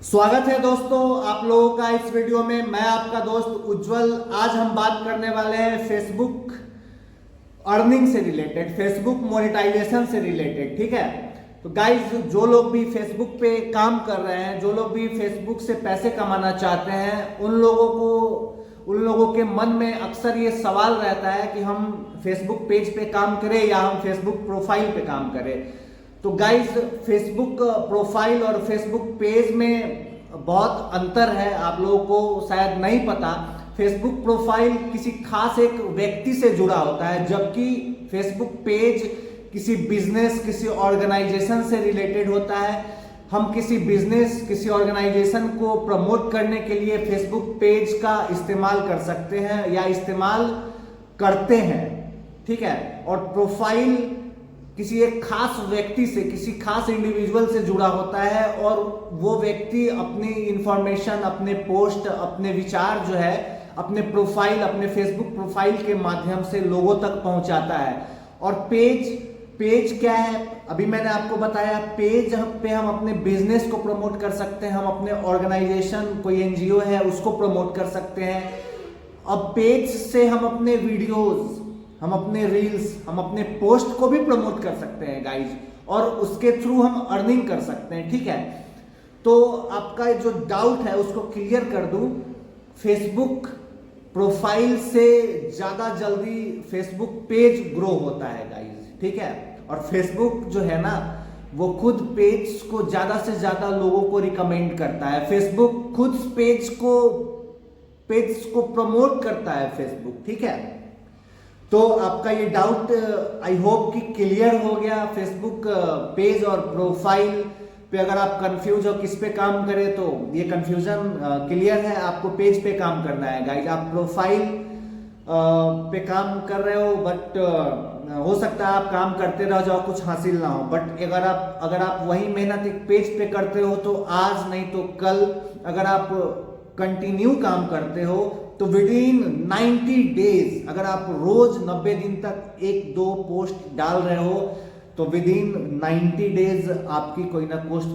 स्वागत है दोस्तों आप लोगों का इस वीडियो में। मैं आपका दोस्त उज्जवल। आज हम बात करने वाले हैं फेसबुक अर्निंग से रिलेटेड, फेसबुक मोनेटाइजेशन से रिलेटेड। ठीक है, तो गाइज जो लोग भी फेसबुक पे काम कर रहे हैं, जो लोग भी फेसबुक से पैसे कमाना चाहते हैं, उन लोगों के मन में अक्सर ये सवाल रहता है कि हम फेसबुक पेज पे काम करें या हम फेसबुक प्रोफाइल पे काम करें। तो गाइज फेसबुक प्रोफाइल और फेसबुक पेज में बहुत अंतर है, आप लोगों को शायद नहीं पता। फेसबुक प्रोफाइल किसी खास एक व्यक्ति से जुड़ा होता है, जबकि फेसबुक पेज किसी बिजनेस, किसी ऑर्गेनाइजेशन से रिलेटेड होता है। हम किसी बिजनेस, किसी ऑर्गेनाइजेशन को प्रमोट करने के लिए फेसबुक पेज का इस्तेमाल कर सकते हैं या इस्तेमाल करते हैं। ठीक है, और प्रोफाइल किसी एक खास व्यक्ति से, किसी खास इंडिविजुअल से जुड़ा होता है और वो व्यक्ति अपनी इंफॉर्मेशन, अपने पोस्ट, अपने विचार जो है अपने प्रोफाइल, अपने फेसबुक प्रोफाइल के माध्यम से लोगों तक पहुंचाता है। और पेज क्या है, अभी मैंने आपको बताया। पेज पे हम अपने बिजनेस को प्रमोट कर सकते हैं, हम अपने ऑर्गेनाइजेशन, कोई एनजीओ है उसको प्रमोट कर सकते हैं। अब पेज से हम अपने वीडियोस, हम अपने रील्स, हम अपने पोस्ट को भी प्रमोट कर सकते हैं गाइज, और उसके थ्रू हम अर्निंग कर सकते हैं। ठीक है, तो आपका जो डाउट है उसको क्लियर कर दूं। फेसबुक प्रोफाइल से ज्यादा जल्दी फेसबुक पेज ग्रो होता है गाइज। ठीक है, और फेसबुक जो है ना वो खुद पेज को ज्यादा से ज्यादा लोगों को रिकमेंड करता है। फेसबुक खुद पेज को प्रमोट करता है फेसबुक। ठीक है, तो आपका ये डाउट आई होप कि क्लियर हो गया। फेसबुक पेज और प्रोफाइल पे अगर आप कंफ्यूज हो किस पे काम करें, तो ये कंफ्यूजन क्लियर है। आपको पेज पे काम करना है गाइज। आप प्रोफाइल पे काम कर रहे हो, बट हो सकता है आप काम करते रह जाओ, कुछ हासिल ना हो। बट अगर आप वही मेहनत एक पेज पे करते हो तो आज नहीं तो कल, अगर आप कंटिन्यू काम करते हो तो विद इन 90 डेज, अगर आप रोज 90 दिन तक 1-2 पोस्ट डाल रहे हो तो विद इन 90 डेज आपकी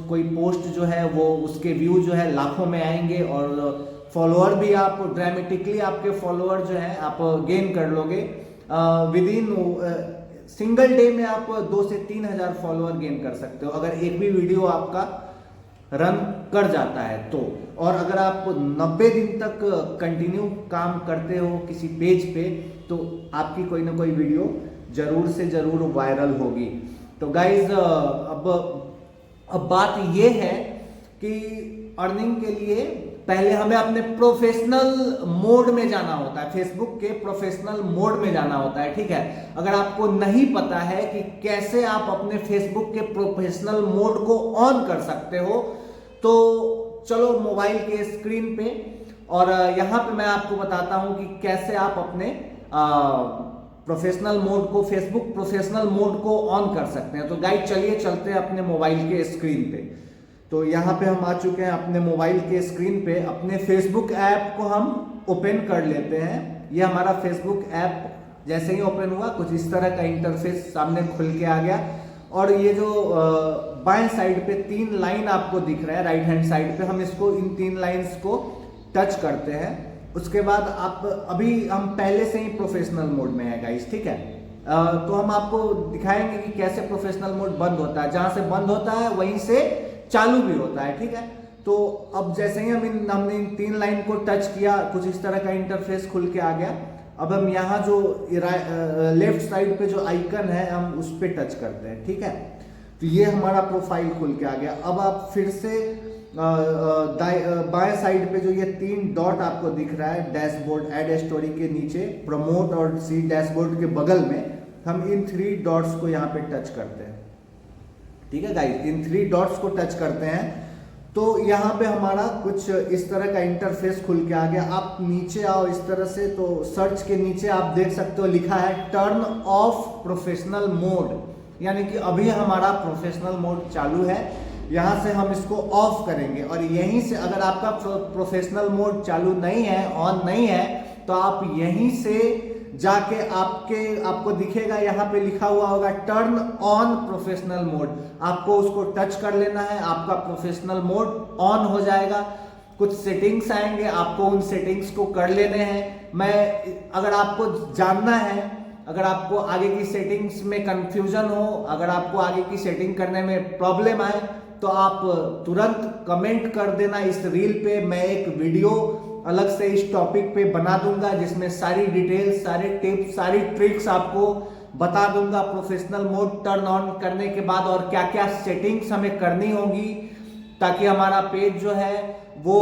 कोई पोस्ट जो है वो उसके व्यू जो है लाखों में आएंगे, और फॉलोअर भी आप ड्रामेटिकली, आपके फॉलोअर जो है आप गेन कर लोगे। विद इन सिंगल डे में आप 2 से 3 हजार फॉलोअर गेन कर सकते हो अगर एक भी वीडियो आपका रन कर जाता है तो। और अगर आप 90 दिन तक कंटिन्यू काम करते हो किसी पेज पे तो आपकी कोई ना कोई वीडियो जरूर से जरूर वायरल होगी। तो गाइज अब बात ये है कि अर्निंग के लिए पहले हमें अपने प्रोफेशनल मोड में जाना होता है, फेसबुक के प्रोफेशनल मोड में जाना होता है। ठीक है, अगर आपको नहीं पता है कि कैसे आप अपने फेसबुक के प्रोफेशनल मोड को ऑन कर सकते हो, तो चलो मोबाइल के स्क्रीन पे, और यहां पे मैं आपको बताता हूं कि कैसे आप अपने प्रोफेशनल मोड को, फेसबुक प्रोफेशनल मोड को ऑन कर सकते हैं। तो गाइड चलिए चलते हैं अपने मोबाइल के स्क्रीन पे। तो यहाँ पे हम आ चुके हैं अपने मोबाइल के स्क्रीन पे। अपने फेसबुक ऐप को हम ओपन कर लेते हैं। ये हमारा फेसबुक ऐप जैसे ही ओपन हुआ कुछ इस तरह का इंटरफेस सामने खुल के आ गया, और ये जो बाएं साइड पे 3 लाइन आपको दिख रहा है, राइट हैंड साइड पे, हम इसको, इन 3 लाइंस को टच करते हैं। उसके बाद अभी हम पहले से ही प्रोफेशनल मोड में है गाइस। ठीक है, तो हम आपको दिखाएंगे कि कैसे प्रोफेशनल मोड बंद होता है। जहां से बंद होता है वहीं से चालू भी होता है। ठीक है, तो अब जैसे ही हमने इन 3 लाइन को टच किया, कुछ इस तरह का इंटरफेस खुल के आ गया। अब हम यहाँ जो लेफ्ट साइड पे जो आइकन है हम उस पे टच करते हैं। ठीक है, तो ये हमारा प्रोफाइल खुल के आ गया। अब आप फिर से बाएं साइड पे जो ये 3 डॉट आपको दिख रहा है, डैशबोर्ड, ऐड स्टोरी के नीचे, प्रमोट और सी डैशबोर्ड के बगल में, हम इन 3 डॉट्स को यहाँ पे टच करते हैं। ठीक है गाइस, इन 3 डॉट्स को टच करते हैं तो यहाँ पे हमारा कुछ इस तरह का इंटरफेस खुल के आ गया। आप नीचे आओ इस तरह से, तो सर्च के नीचे आप देख सकते हो लिखा है टर्न ऑफ प्रोफेशनल मोड, यानी कि अभी हमारा प्रोफेशनल मोड चालू है। यहाँ से हम इसको ऑफ करेंगे, और यहीं से अगर आपका प्रोफेशनल मोड चालू नहीं है, ऑन नहीं है, तो आप यहीं से जाके आपको दिखेगा, यहाँ पे लिखा हुआ होगा टर्न ऑन प्रोफेशनल मोड, आपको उसको टच कर लेना है, आपका प्रोफेशनल मोड ऑन हो जाएगा। कुछ सेटिंग्स आएंगे, आपको उन सेटिंग्स को कर लेने हैं। अगर आपको जानना है, अगर आपको आगे की सेटिंग्स में कंफ्यूजन हो, अगर आपको आगे की सेटिंग करने में प्रॉब्लम आए, तो आप तुरंत कमेंट कर देना इस रील पे। मैं एक वीडियो अलग से इस टॉपिक पे बना दूंगा जिसमें सारी डिटेल्स, सारे टिप्स, सारी ट्रिक्स आपको बता दूंगा प्रोफेशनल मोड टर्न ऑन करने के बाद, और क्या क्या सेटिंग्स हमें करनी होगी ताकि हमारा पेज जो है वो,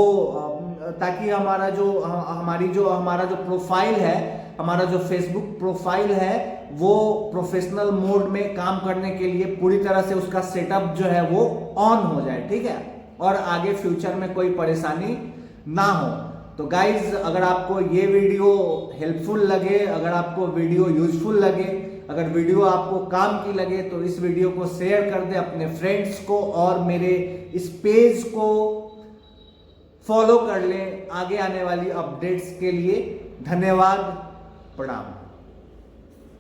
ताकि हमारा जो प्रोफाइल है, हमारा जो फेसबुक प्रोफाइल है वो प्रोफेशनल मोड में काम करने के लिए पूरी तरह से उसका सेटअप जो है वो ऑन हो जाए, ठीक है, और आगे फ्यूचर में कोई परेशानी ना हो। तो गाइज, अगर आपको ये वीडियो हेल्पफुल लगे, अगर आपको वीडियो यूजफुल लगे, अगर वीडियो आपको काम की लगे, तो इस वीडियो को शेयर कर दे अपने फ्रेंड्स को, और मेरे इस पेज को फॉलो कर लें आगे आने वाली अपडेट्स के लिए। धन्यवाद, प्रणाम।